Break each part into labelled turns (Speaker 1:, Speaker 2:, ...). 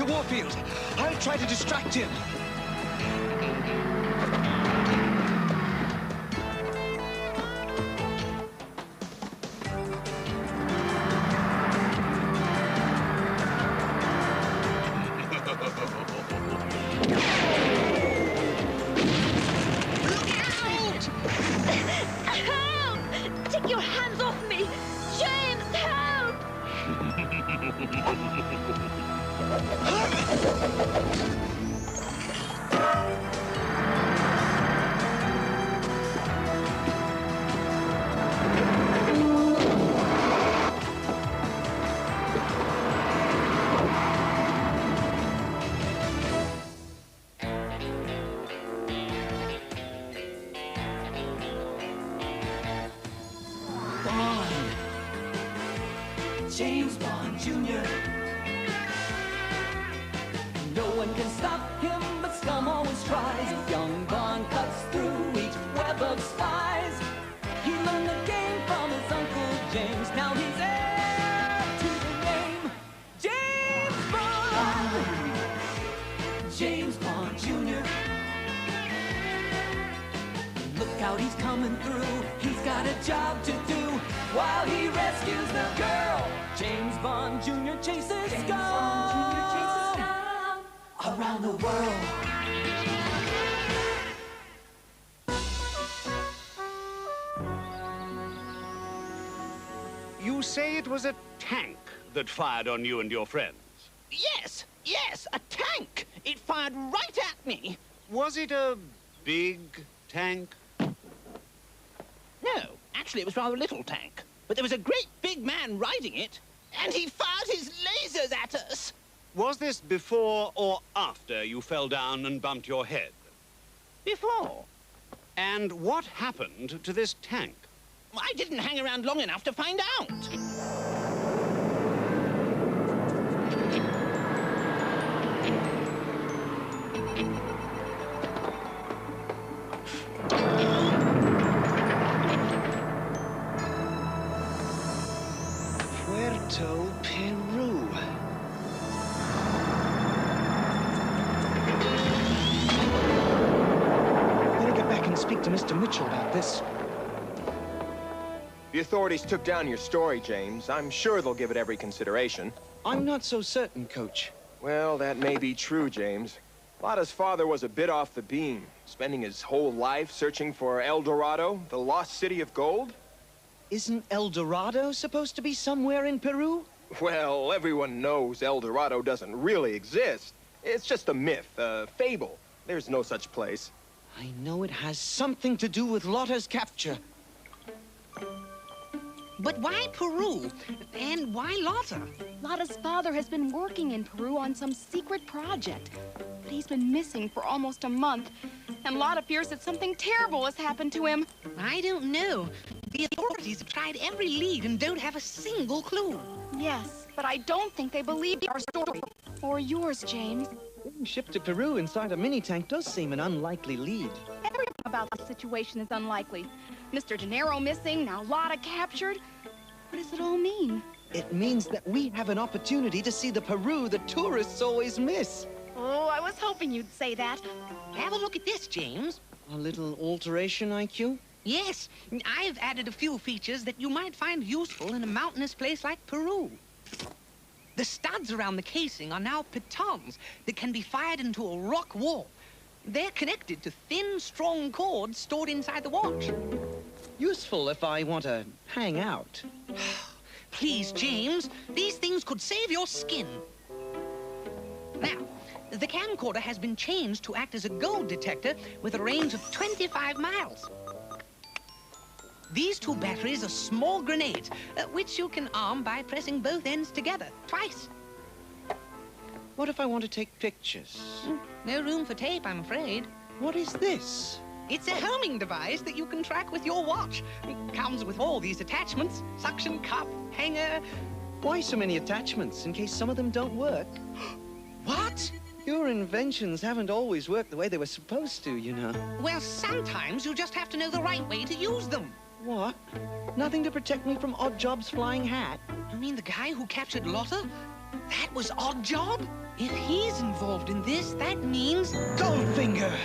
Speaker 1: warfield. I'll try to distract him.
Speaker 2: Take your hands off me! James, help!
Speaker 3: James Bond Jr. No one can stop him, but scum always tries. Young Bond cuts through each web of spies. He learned the game from his Uncle James. Now he's heir to the name James Bond. James Bond Jr. Look out, he's coming through. He's got a job to do while he rescues the girl. James Bond Jr. chases scum around the world.
Speaker 4: You say it was a tank that fired on you and your friends?
Speaker 5: Yes, a tank. It fired right at me.
Speaker 4: Was it a big tank?
Speaker 5: No, actually it was rather a little tank. But there was a great big man riding it, and he fired his lasers at us.
Speaker 4: Was this before or after you fell down and bumped your head?
Speaker 5: Before.
Speaker 4: And what happened to this tank?
Speaker 5: I didn't hang around long enough to find out.
Speaker 1: Puerto Peru. Better get back and speak to Mr. Mitchell about this.
Speaker 6: The authorities took down your story, James. I'm sure they'll give it every consideration.
Speaker 1: I'm not so certain, Coach.
Speaker 6: Well, that may be true, James. Lotta's father was a bit off the beam, spending his whole life searching for El Dorado, the lost city of gold.
Speaker 1: Isn't El Dorado supposed to be somewhere in Peru?
Speaker 6: Well, everyone knows El Dorado doesn't really exist. It's just a myth, a fable. There's no such place.
Speaker 1: I know it has something to do with Lotta's capture.
Speaker 7: But why Peru? And why Lotta?
Speaker 2: Lotta's father has been working in Peru on some secret project. But he's been missing for almost a month. And Lotta fears that something terrible has happened to him.
Speaker 7: I don't know. The authorities have tried every lead and don't have a single clue.
Speaker 2: Yes, but I don't think they believe our story. Or yours, James.
Speaker 1: Being shipped to Peru inside a mini-tank does seem an unlikely lead.
Speaker 2: Everything about the situation is unlikely. Mr. De Niro missing, now Lotta captured. What does it all mean?
Speaker 1: It means that we have an opportunity to see the Peru the tourists always miss.
Speaker 2: Oh, I was hoping you'd say that.
Speaker 7: Have a look at this, James.
Speaker 1: A little alteration, IQ?
Speaker 7: Yes, I've added a few features that you might find useful in a mountainous place like Peru. The studs around the casing are now pitons that can be fired into a rock wall. They're connected to thin, strong cords stored inside the watch.
Speaker 1: Useful if I want to hang out.
Speaker 7: Please, James, these things could save your skin. Now, the camcorder has been changed to act as a gold detector with a range of 25 miles. These two batteries are small grenades, which you can arm by pressing both ends together, twice.
Speaker 1: What if I want to take pictures?
Speaker 7: No room for tape, I'm afraid.
Speaker 1: What is this?
Speaker 7: It's a homing device that you can track with your watch. It comes with all these attachments, suction cup, hanger.
Speaker 1: Why so many attachments, in case some of them don't work?
Speaker 7: What?
Speaker 1: Your inventions haven't always worked the way they were supposed to, you know.
Speaker 7: Well, sometimes you just have to know the right way to use them.
Speaker 1: What? Nothing to protect me from Oddjob's flying hat?
Speaker 7: You mean the guy who captured Lotta? That was Oddjob? If he's involved in this, that means...
Speaker 1: Goldfinger!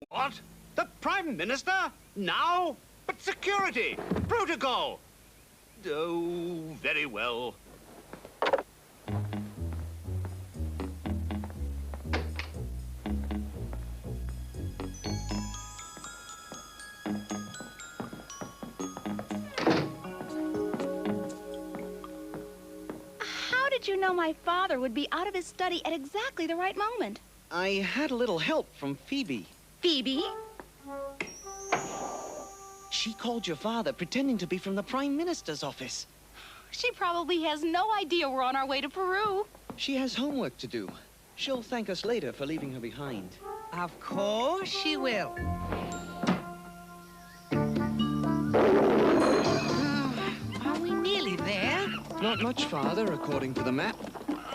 Speaker 4: What? The Prime Minister? Now? But security! Protocol! Oh, very well.
Speaker 2: How did you know my father would be out of his study at exactly the right moment?
Speaker 1: I had a little help from Phoebe.
Speaker 2: Phoebe?
Speaker 1: She called your father pretending to be from the Prime Minister's office.
Speaker 2: She probably has no idea we're on our way to Peru.
Speaker 1: She has homework to do. She'll thank us later for leaving her behind.
Speaker 7: Of course she will. Are we nearly there?
Speaker 1: Not much farther, according to the map.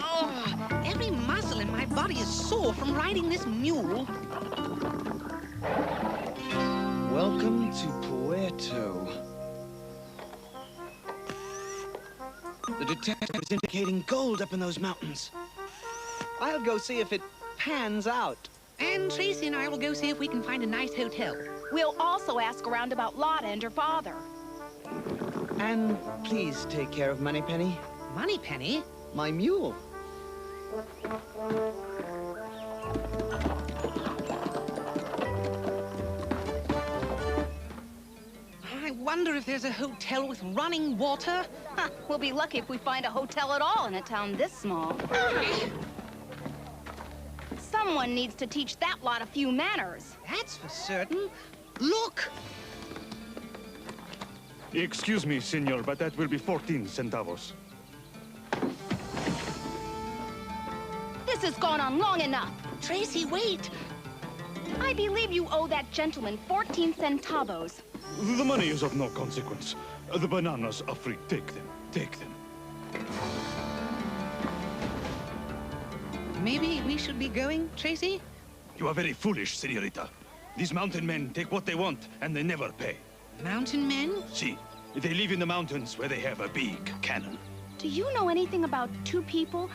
Speaker 7: Oh, every muscle in my body is sore from riding this mule.
Speaker 1: Welcome to Puerto. The detector is indicating gold up in those mountains. I'll go see if it pans out.
Speaker 7: And Tracy and I will go see if we can find a nice hotel.
Speaker 2: We'll also ask around about Lotta and her father.
Speaker 1: And please take care of Moneypenny,
Speaker 7: Moneypenny?
Speaker 1: my mule.
Speaker 7: I wonder if there's a hotel with running water.
Speaker 2: Huh, we'll be lucky if we find a hotel at all in a town this small. Someone needs to teach that lot a few manners.
Speaker 7: That's for certain. Look!
Speaker 8: Excuse me, senor, but that will be 14 centavos.
Speaker 2: This has gone on long enough.
Speaker 7: Tracy, wait!
Speaker 2: I believe you owe that gentleman 14 centavos.
Speaker 8: The money is of no consequence. The bananas are free. Take them. Take them.
Speaker 7: Maybe we should be going, Tracy?
Speaker 8: You are very foolish, senorita. These mountain men take what they want, and they never pay.
Speaker 7: Mountain men?
Speaker 8: See, they live in the mountains where they have a big cannon.
Speaker 2: Do you know anything about two people?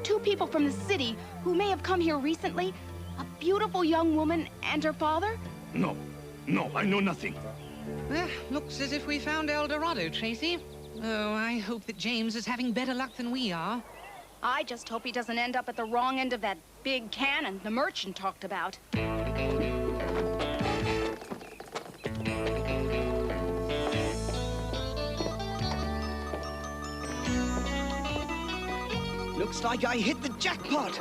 Speaker 2: Two people from the city who may have come here recently? A beautiful young woman and her father?
Speaker 8: No. No, I know nothing.
Speaker 7: Looks as if we found El Dorado, Tracy. Oh, I hope that James is having better luck than we are.
Speaker 2: I just hope he doesn't end up at the wrong end of that big cannon the merchant talked about.
Speaker 1: Looks like I hit the jackpot.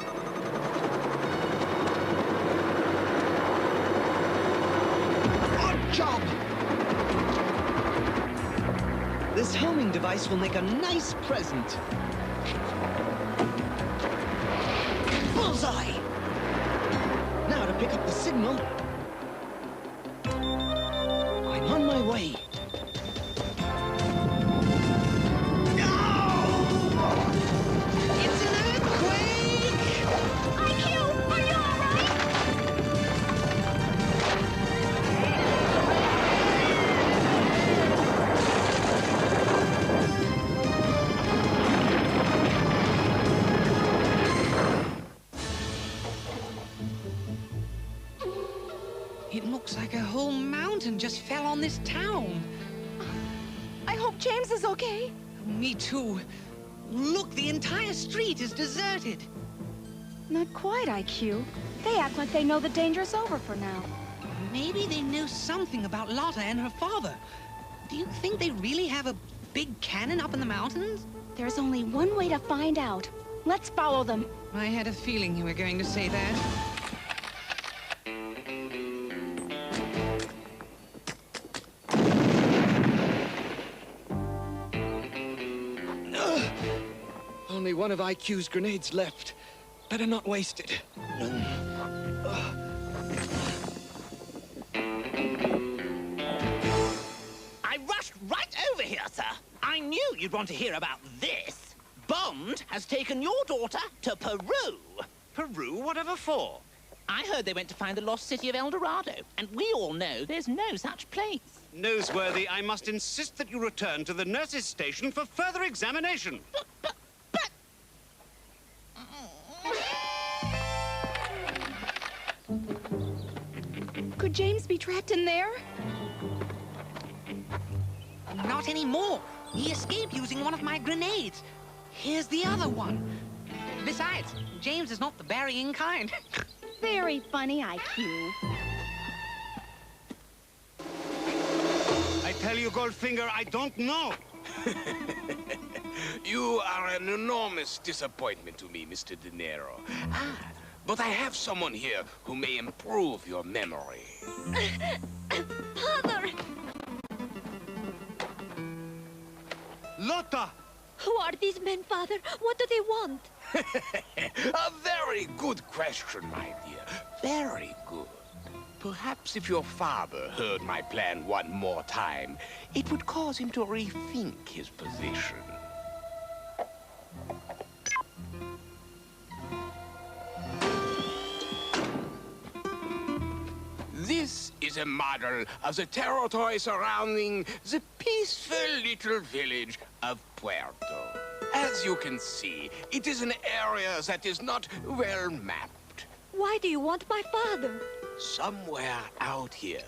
Speaker 1: Odd job! This homing device will make a nice present. Bullseye! Now to pick up the signal. I'm on my way.
Speaker 7: It's an earthquake!
Speaker 2: IQ, are you all right?
Speaker 7: It looks like a whole mountain just fell on this town.
Speaker 2: I hope James is okay.
Speaker 7: Me too. Look, the entire street is deserted.
Speaker 2: Not quite, IQ. They act like they know the danger's over for now.
Speaker 7: Maybe they know something about Lotta and her father. Do you think they really have a big cannon up in the mountains?
Speaker 2: There's only one way to find out. Let's follow them.
Speaker 7: I had a feeling you were going to say that.
Speaker 1: Only one of IQ's grenades left. Better not waste it.
Speaker 5: I rushed right over here, sir. I knew you'd want to hear about this. Bond has taken your daughter to Peru.
Speaker 4: Peru? Whatever for?
Speaker 5: I heard they went to find the lost city of El Dorado, and we all know there's no such place.
Speaker 4: Noseworthy, I must insist that you return to the nurse's station for further examination.
Speaker 2: Could James be trapped in there?
Speaker 7: Not anymore. He escaped using one of my grenades. Here's the other one. Besides, James is not the burying kind.
Speaker 2: Very funny IQ.
Speaker 4: I tell you, Goldfinger, I don't know.
Speaker 9: You are an enormous disappointment to me, Mr. De Niro. But I have someone here who may improve your memory.
Speaker 10: Father!
Speaker 4: Lotta!
Speaker 10: Who are these men, Father? What do they want?
Speaker 9: A very good question, my dear. Very good. Perhaps if your father heard my plan one more time, it would cause him to rethink his position. This is a model of the territory surrounding the peaceful little village of Puerto. As you can see, it is an area that is not well mapped.
Speaker 10: Why do you want my father?
Speaker 9: Somewhere out here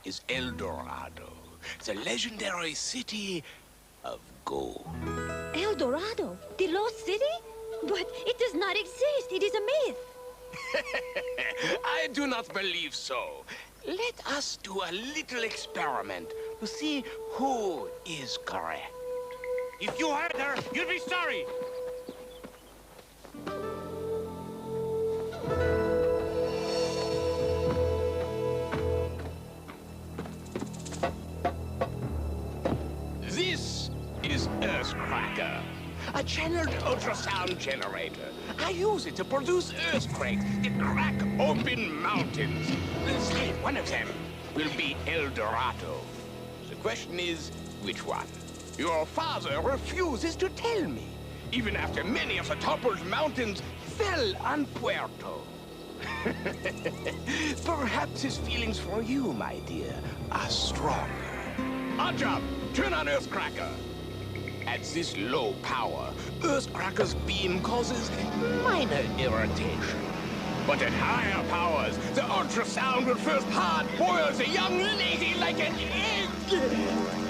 Speaker 9: is El Dorado, the legendary city of gold.
Speaker 10: El Dorado? The lost city? But it does not exist. It is a myth.
Speaker 9: I do not believe so. Let us do a little experiment to see who is correct.
Speaker 4: If you hurt her, you'll be sorry.
Speaker 9: This is Earthcracker, a channeled ultrasound generator. I use it to produce earthquakes that crack open mountains. Say one of them will be El Dorado. The question is, which one? Your father refuses to tell me, even after many of the toppled mountains fell on Puerto. Perhaps his feelings for you, my dear, are stronger. Odd job! Turn on Earthcracker! At this low power, Earthcracker's beam causes minor irritation. But at higher powers, the ultrasound will first hard-boil the young lady like an egg!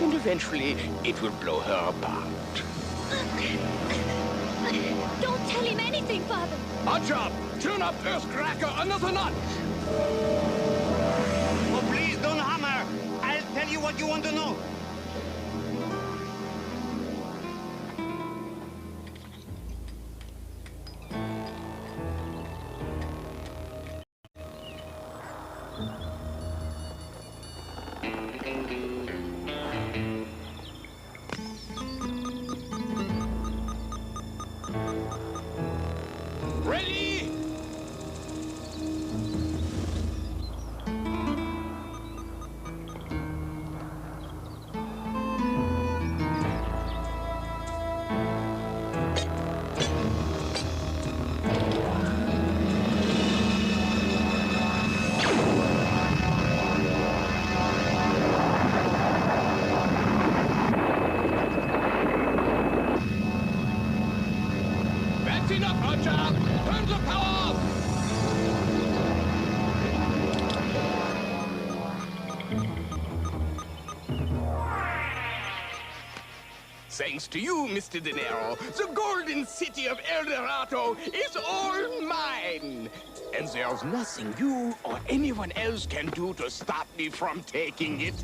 Speaker 9: And eventually, it will blow her apart.
Speaker 10: Don't tell him anything, Father.
Speaker 9: Odd job! Turn up Earthcracker another notch!
Speaker 4: Oh, please don't hammer. I'll tell you what you want to know.
Speaker 9: Ready? That's enough, Roger! Turn the power off! Thanks to you, Mr. De Niro, the golden city of El Dorado is all mine! And there's nothing you or anyone else can do to stop me from taking it.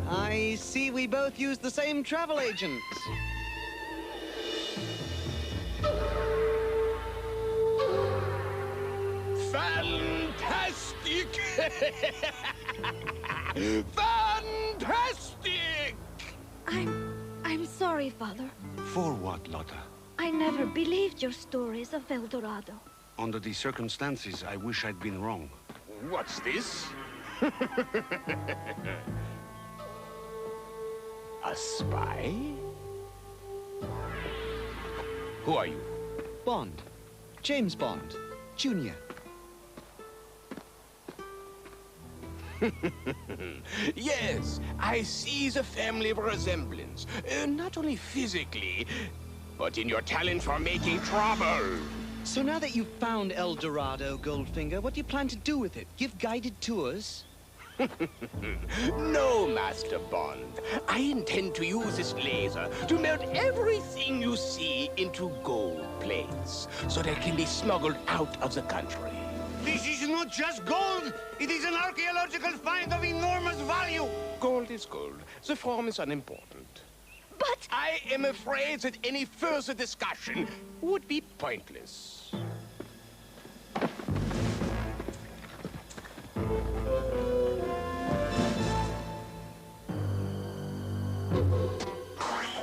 Speaker 1: I see we both use the same travel agents.
Speaker 9: Fantastic! Fantastic!
Speaker 10: I'm sorry, Father.
Speaker 8: For what, Lotta?
Speaker 10: I never believed your stories of El Dorado.
Speaker 8: Under these circumstances, I wish I'd been wrong.
Speaker 9: What's this? A spy? Who are you?
Speaker 1: Bond. James Bond. Jr.
Speaker 9: Yes, I see the family resemblance. Not only physically, but in your talent for making trouble.
Speaker 1: So now that you've found El Dorado, Goldfinger, what do you plan to do with it? Give guided tours?
Speaker 9: No, Master Bond. I intend to use this laser to melt everything you see into gold plates, so they can be smuggled out of the country.
Speaker 4: This is not just gold. It is an archaeological find of enormous value.
Speaker 9: Gold is gold. The form is unimportant.
Speaker 10: But...
Speaker 9: I am afraid that any further discussion would be pointless.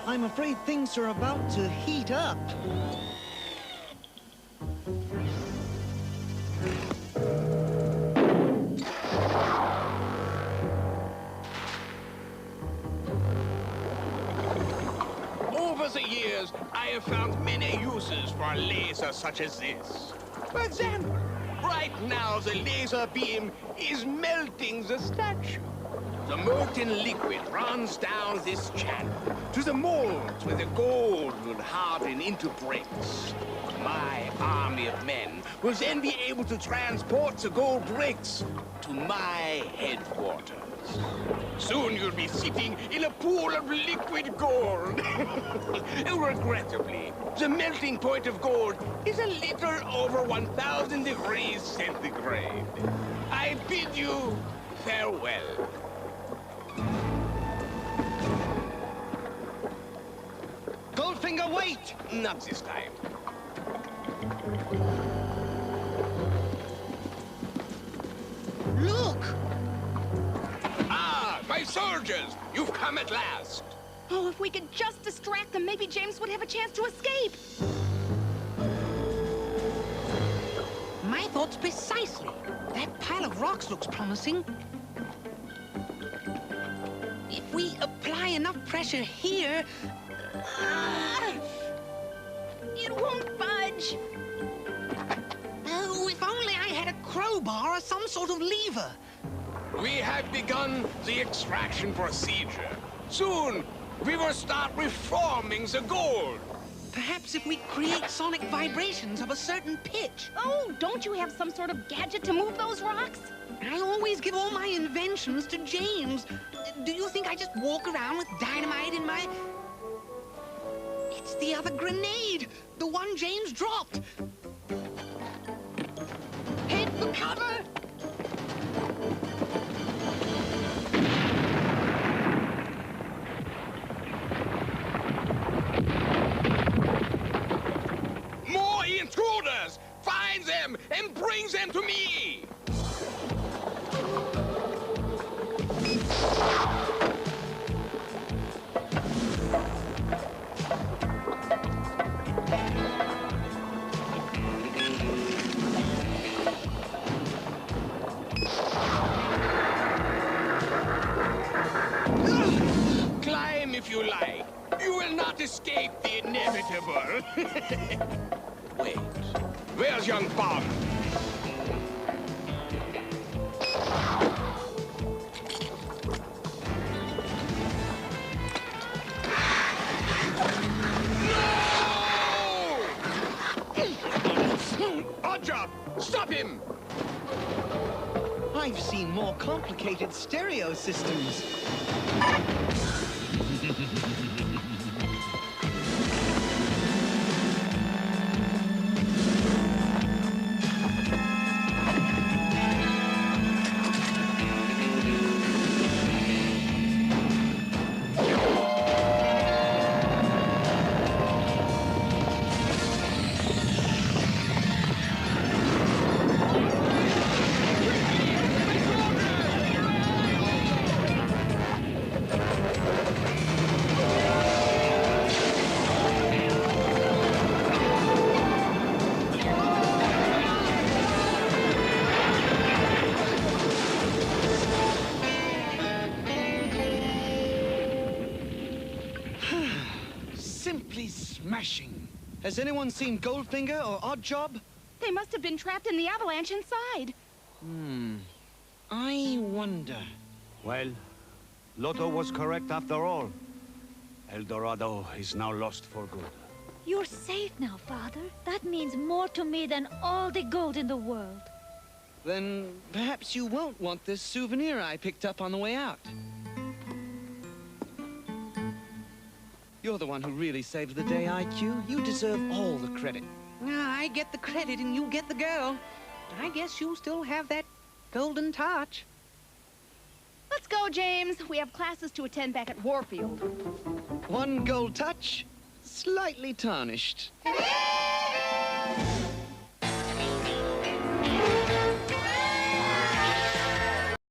Speaker 1: I'm afraid things are about to heat up.
Speaker 9: Over the years, I have found many uses for a laser such as this. For example, right now the laser beam is melting the statue. The molten liquid runs down this channel to the molds where the gold will harden into bricks. My army of men will then be able to transport the gold bricks to my headquarters. Soon you'll be sitting in a pool of liquid gold. Regrettably, the melting point of gold is a little over 1,000 degrees centigrade. I bid you farewell.
Speaker 1: Goldfinger, wait!
Speaker 9: Not this time.
Speaker 7: Look!
Speaker 9: Ah, my soldiers! You've come at last!
Speaker 2: Oh, if we could just distract them, maybe James would have a chance to escape.
Speaker 7: My thoughts precisely. That pile of rocks looks promising. If we apply enough pressure here...
Speaker 2: It won't budge.
Speaker 7: Oh, if only I had a crowbar or some sort of lever.
Speaker 9: We have begun the extraction procedure. Soon, we will start reforming the gold.
Speaker 7: Perhaps if we create sonic vibrations of a certain pitch.
Speaker 2: Oh, don't you have some sort of gadget to move those rocks?
Speaker 7: I always give all my inventions to James. Do you think I just walk around with dynamite in my... It's the other grenade, the one James dropped. Head for cover!
Speaker 9: More intruders! Find them and bring them to me! Climb if you like. You will not escape the inevitable. Wait, where's young Bob? No! Odd job! Stop him!
Speaker 1: I've seen more complicated stereo systems. Simply smashing. Has anyone seen Goldfinger or Oddjob?
Speaker 2: They must have been trapped in the avalanche inside.
Speaker 1: I wonder.
Speaker 4: Well, Lotto was correct after all. El Dorado is now lost for good.
Speaker 10: You're safe now, Father. That means more to me than all the gold in the world.
Speaker 1: Then perhaps you won't want this souvenir I picked up on the way out. You're the one who really saved the day, IQ. You deserve all the credit.
Speaker 7: I get the credit and you get the girl. I guess you still have that golden touch.
Speaker 2: Let's go, James. We have classes to attend back at Warfield.
Speaker 1: One gold touch, slightly tarnished.